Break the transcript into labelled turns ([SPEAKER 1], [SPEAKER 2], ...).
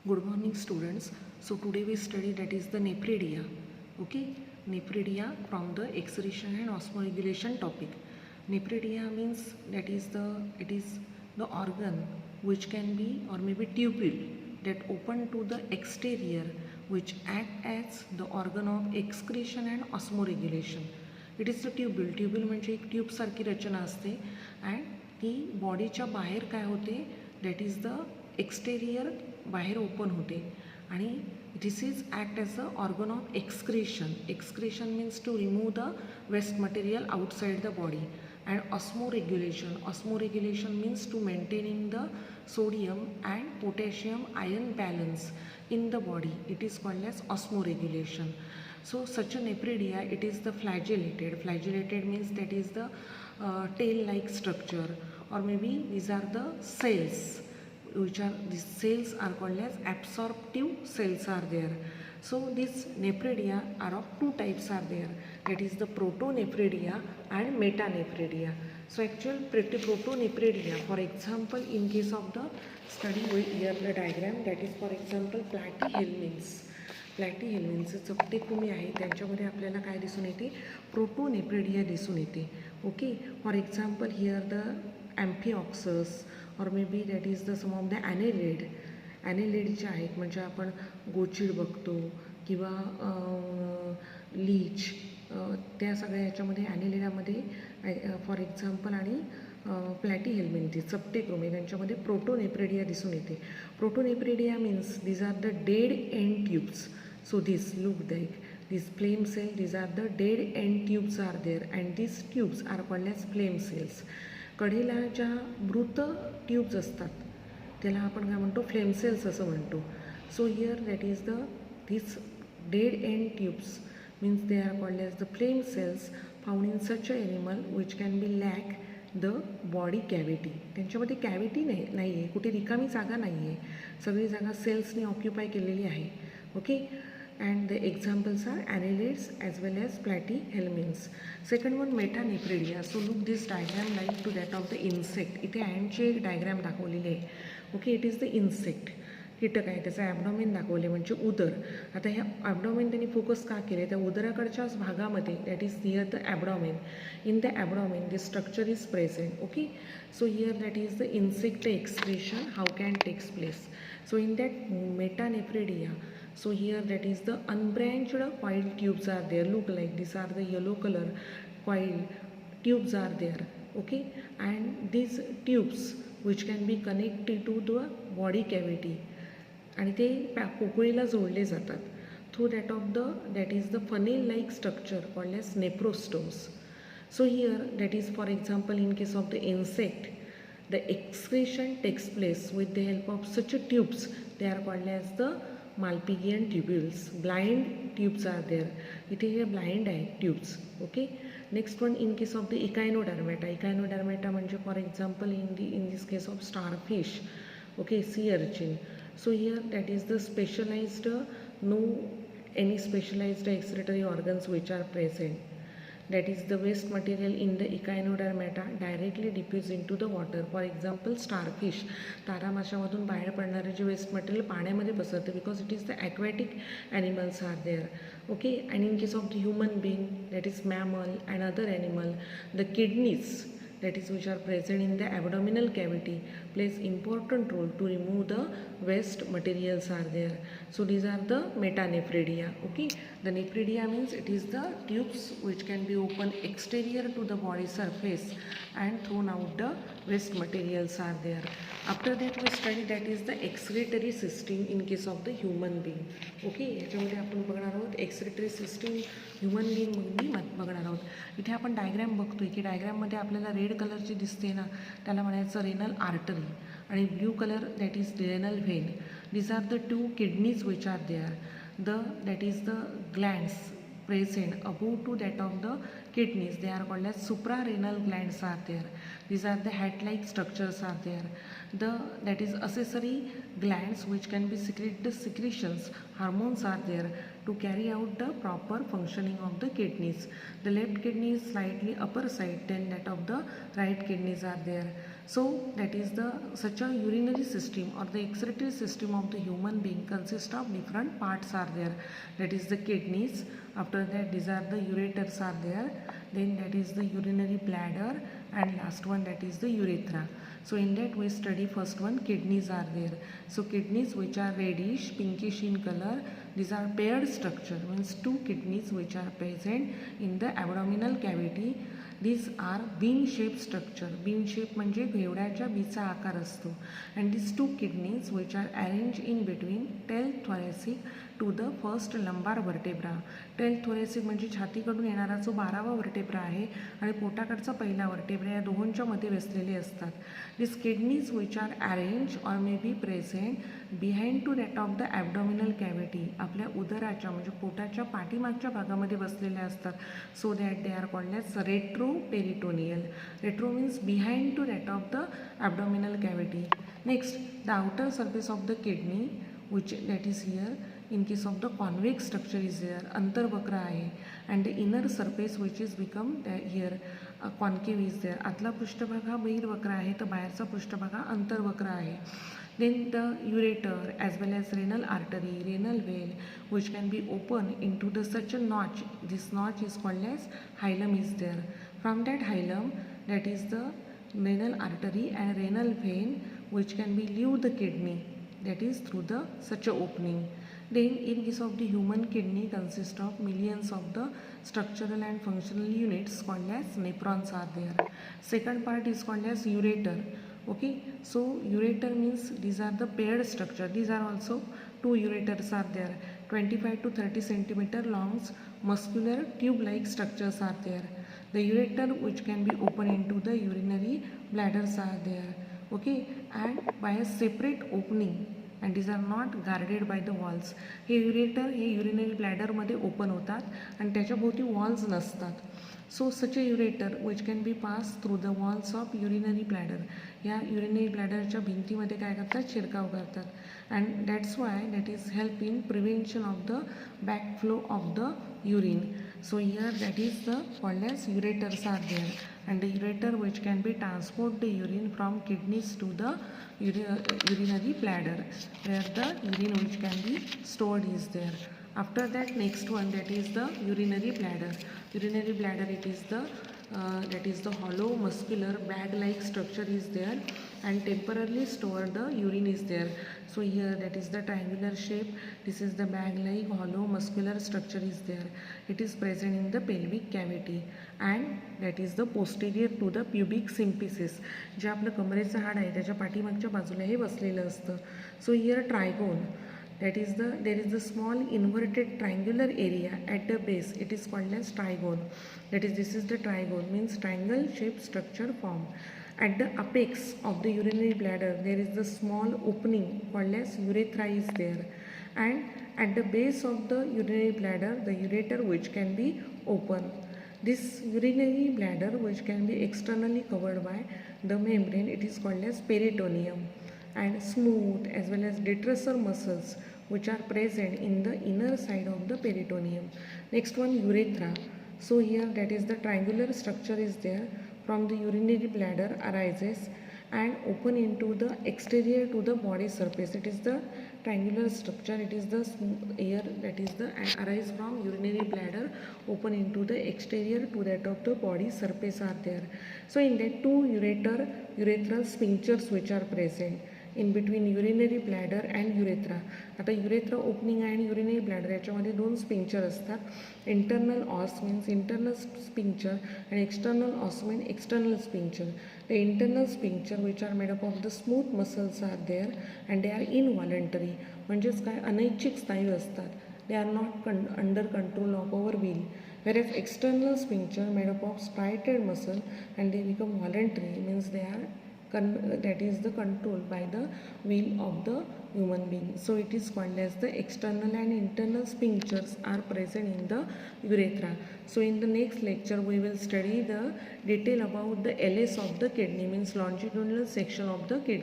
[SPEAKER 1] Good morning students. So today we study that is the nephridia. Okay, nephridia from the excretion and osmoregulation topic. Nephridia means that is the organ which can be or maybe tubule that open to the exterior which act as the organ of excretion and osmoregulation. It is the tubule. Tubule म्हणजे एक tube सारखी रचना असते and ती बॉडीच्या बाहेर काय होते that is the exterior बाहेर open होते आणि this is act as a organ of excretion. Excretion means to remove the waste material outside the body and osmoregulation. Osmoregulation means to maintaining the sodium and potassium ion balance in the body. It is called as osmoregulation. So such a nephridia, it is the flagellated. Flagellated means that is the tail like structure, or maybe these are the cells which are, these cells are called as absorptive cells are there. So these nephridia are of two types are there, that is the protonephridia and metanephridia. So actual protonephridia, for example in case of the study here the diagram, that is for example platyhelminths. प्लॅटीहेल्मिन्थचे चपटेकुमी आहे त्यांच्यामध्ये आपल्याला काय दिसून येते, protonephridia दिसून येते. Okay, for example here the amphioxus or maybe that is the some of the annelid. Annelid जे आहेत म्हणजे आपण गोचिड बघतो किंवा लीच, त्या सगळ्या याच्यामध्ये ॲनेलिडामध्ये फॉर एक्झाम्पल आणि प्लॅटीहेल्मिन्थी चपटेक्रोमे त्यांच्यामध्ये प्रोटोनेफ्रिडिया दिसून येते. Protonephridia means these are the dead end tubes. So this look like this flame cell, these are the dead end tubes are there and these tubes are called as flame cells. कडेला ज्या मृत tubes असतात त्याला आपण काय म्हणतो, flame cells असं म्हणतो. So here that is the this dead end tubes means they are called as the flame cells found in such a animal which can be lack the body cavity. त्यांच्यामध्ये cavity नाही आहे, कुठे रिकामी जागा नाही आहे, सगळी जागा सेल्सने ऑक्युपाय केलेली आहे. Okay, and the examples are annelids as well as platyhelminths. Second one metanephridia. So look this diagram like to that of the insect. इथे ॲन्डचे एक डायग्राम दाखवलेले आहे. Okay, it is the insect, कीटक आहे, त्याचं ॲबडॉमेन दाखवले म्हणजे उदर. आता ह्या ॲबडॉमेन त्यांनी फोकस का केले, त्या उदराकडच्याच भागामध्ये that is near the abdomen. In the abdomen this structure is present. Okay, so here that is the insect excretion how can takes place. So in that metanephridia, so here that is the unbranched coiled tubes are there, look like these are the yellow color coiled tubes are there. Okay, and these tubes which can be connected to the body cavity आणि ते पोकळीला जोडले जातात through that is the funnel like structure called as nephrostomes. So here that is for example in case of the insect, the excretion takes place with the help of such a tubes. They are called as the Malpighian tubules. Blind tubes are there. इथे हे blind आहे tubes. Okay, next one in case of the echinodermata. Echinodermata म्हणजे for example in this case of starfish. Okay, sea urchin. So here that is the specialised, no any specialised excretory organs which are present. that is the waste material in the echinodermata directly diffuse into the water. For example starfish, तारा माशामधून बाहेर पडणारे जे waste material पाण्यामध्ये पसरते because it is the aquatic animals are there. Okay, and in case of the human being that is mammal and other animal, the kidneys that is which are present in the abdominal cavity plays important role to remove the waste materials are there. So these are the metanephridia. Okay, the nephridia means it is the tubes which can be opened exterior to the body surface and thrown out the waste materials are there. After that we study that is the excretory system in case of the human being. Okay, याच्यामध्ये आपण बघणार आहोत excretory system human बिईंगमध्ये बघणार आहोत. इथे आपण diagram बघतोय की डायग्रॅममध्ये आपल्याला रेड कलरची दिसते ना, त्याला म्हणायचं रेनल आर्टरी, आणि blue colour that is renal vein. These are the two kidneys which are there. That is the glands present above to that of the kidneys, they are called as suprarenal glands are there. These are the hat-like structures are there. That is accessory glands which can be secrete the secretions, hormones are there to carry out the proper functioning of the kidneys. The left kidney is slightly upper side than that of the right kidneys are there. So that is the such a urinary system or the excretory system of the human being consists of different parts are there. That is the kidneys. After that, these are the ureters are there. Then that is the urinary bladder, and last one that is the urethra. So in that we study first one, kidneys are there. So kidneys which are reddish pinkish in color, these are paired structure, means two kidneys which are present in the abdominal cavity. These are bean shaped structure. Bean shape म्हणजे घेवड्याच्या बीचा आकार असतो. And these two kidneys which are arranged in between tail thoracic to the first lumbar vertebra. Tell thoracic म्हणजे छातीकडून येणारा जो 12वा vertebra आहे आणि पोटाकडचा पहिला वर्टेब्रा या दोहोंच्या मध्ये बसलेले असतात. These kidneys which are arranged or may be present behind to that of the abdominal cavity, आपल्या उदराच्या म्हणजे पोटाच्या पाठीमागच्या भागामध्ये बसलेले असतात. So that they are called as retroperitoneal. Retro means behind to that of the abdominal cavity. Next, the outer surface of the kidney which that is here in case of the convex structure is there, अंतर्वक्र आहे, and the inner surface which is become here concave is there. आतला पृष्ठभाग हा बहिर्वक्र आहे तर बाहेरचा पृष्ठभाग हा अंतर्वक्र आहे. Then the ureter as well as renal artery, renal vein which can be open into the such a notch. This notch is called as hilum is there. From that hilum, that is the renal artery and renal vein which can be leave the kidney, that is through the such a opening. Then in case of the human kidney consists of millions of the structural and functional units called as nephrons are there. Second part is called as ureter. Okay, so ureter means these are the paired structure. These are also two ureters are there. 25 to 30 centimeter long muscular tube like structures are there. The ureter which can be opened into the urinary bladders are there. Okay, and by a separate opening, and these are not guarded by the walls. हे ureter हे urinary bladder मध्ये open होतात आणि त्याच्या भोवती walls नसतात. So such a ureter which can be passed through the walls of urinary bladder. या urinary bladderच्या भिंतीमध्ये काय करतात, शिरकाव करतात. And that's why that is help in prevention of the backflow of the urine. So here that is the called as ureters are there, and the ureter which can be transport the urine from kidneys to the urinary bladder where the urine which can be stored is there. After that, next one that is the urinary bladder. Urinary bladder, it is the that is the hollow muscular bag like structure is there and temporarily store the urine is there. So here that is the triangular shape. This is the bag like hollow muscular structure is there. It is present in the pelvic cavity and that is the posterior to the pubic symphysis. जे आपलं कमरेचं हाड आहे त्याच्या पाठीमागच्या बाजूला हे बसलेलं असतं. So here trigone, that is there is the small inverted triangular area at the base, it is called as trigone. That is, this is the trigone, means triangle shaped structure form. At the apex of the urinary bladder there is the small opening called as urethra is there, and at the base of the urinary bladder the ureter which can be open. This urinary bladder which can be externally covered by the membrane, it is called as peritoneum, and smooth as well as detrusor muscles which are present in the inner side of the peritoneum. Next one, urethra. So here that is the triangular structure is there from the urinary bladder arises and open into the exterior to the body surface. It is the triangular structure, it is the air that is the arise from urinary bladder open into the exterior to that of the body surface are there. So in that two urethral sphincters which are present in between urinary bladder and urethra. आता urethra opening आणि urinary bladder याच्यामध्ये दोन sphincter असतात. Internal os means internal sphincter and external os means external sphincter. The internal sphincter which are made up of the smooth muscles are there and they are involuntary, म्हणजेच काय, अनैच्छिक स्नायू असतात. They are not under control of our will. Whereas external sphincter made up of striated muscle and they become voluntary, means they are that is the control by the will of the human being. So it is called as the external and internal sphincters are present in the urethra. So in the next lecture we will study the detail about the LS of the kidney, means longitudinal section of the kidney.